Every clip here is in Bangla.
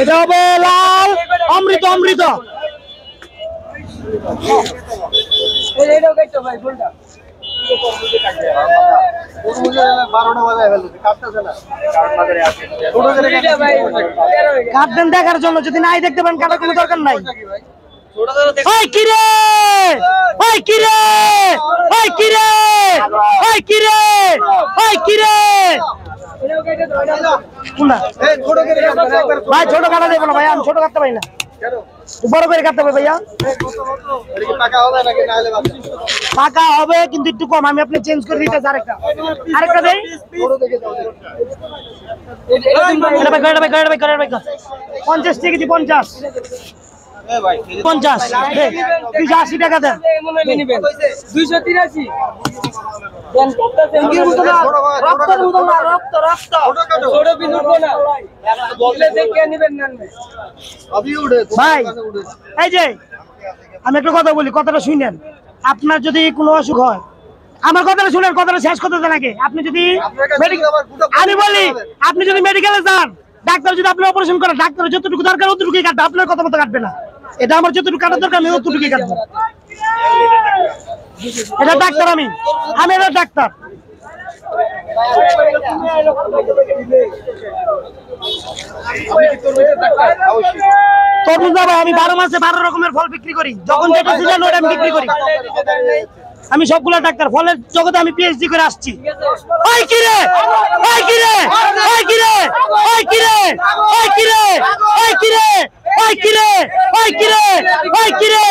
এটা হবে লাল অমৃত অমৃত। কাটবেন দেখার জন্য, যদি নাই দেখতে পারেন কাটার কোনো দরকার নাই। কিরে কিরে কিরে কিরে কিরে ভাই, ছোট কাটা দেবো না ভাই, আমি ছোট কাটতে পারি না, বড় করে কাটতে হবে ভাইয়া। পাকা হবে কিন্তু একটু কম, আমি আপনি চেঞ্জ করে দিতে আরেকটা আরেকটা দেই। 50 কেজি 50 50 280 টাকা দেন। 283 ভাই, এই যে আমি একটা কথা বলি, কথাটা শুনেন। আপনার যদি কোনো অসুখ হয়, আমার কথাটা শুনেন, কথাটা শেষ করতে দেন আগে। আপনি যদি আমি বলি, আপনি যদি মেডিকেলে যান, ডাক্তার যদি আপনি অপারেশন করেন, ডাক্তার যতটুকু দরকার অতটুকুই কাটবে, আপনার কথা মতো কাটবে না। এটা আমার যতটুকু কাটার দরকার আমি অতটুকুই কাটবো। এটা ডাক্তার, আমি এটা ডাক্তার। তরমুজ না ভাই, আমি 12 মাসে 12 রকমের ফল বিক্রি করি। যখন যেটা সিজন ওটা আমি বিক্রি করি। আমি সবগুলা ডাক্তার, ফলের জগতে আমি পিএইচডি করে আসছি। ওই কিরে ওই কিরে ওই কিরে ওই কিরে ওই কিরে ওই কিরে ওই কিরে ওই কিরে ওই কিরে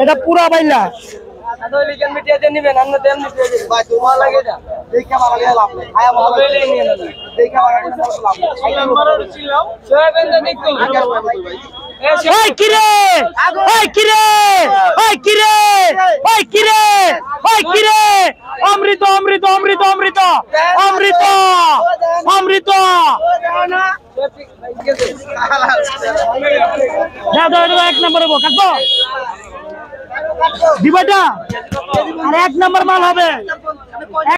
এটা পুরা বাইলা কিরে কিরে কিরে কিরে কিরে অমৃত অমৃত অমৃত অমৃত অমৃত অমৃত। এক নম্বরে কাটবো দিবাটা, আর 1 নম্বর মাল হবে।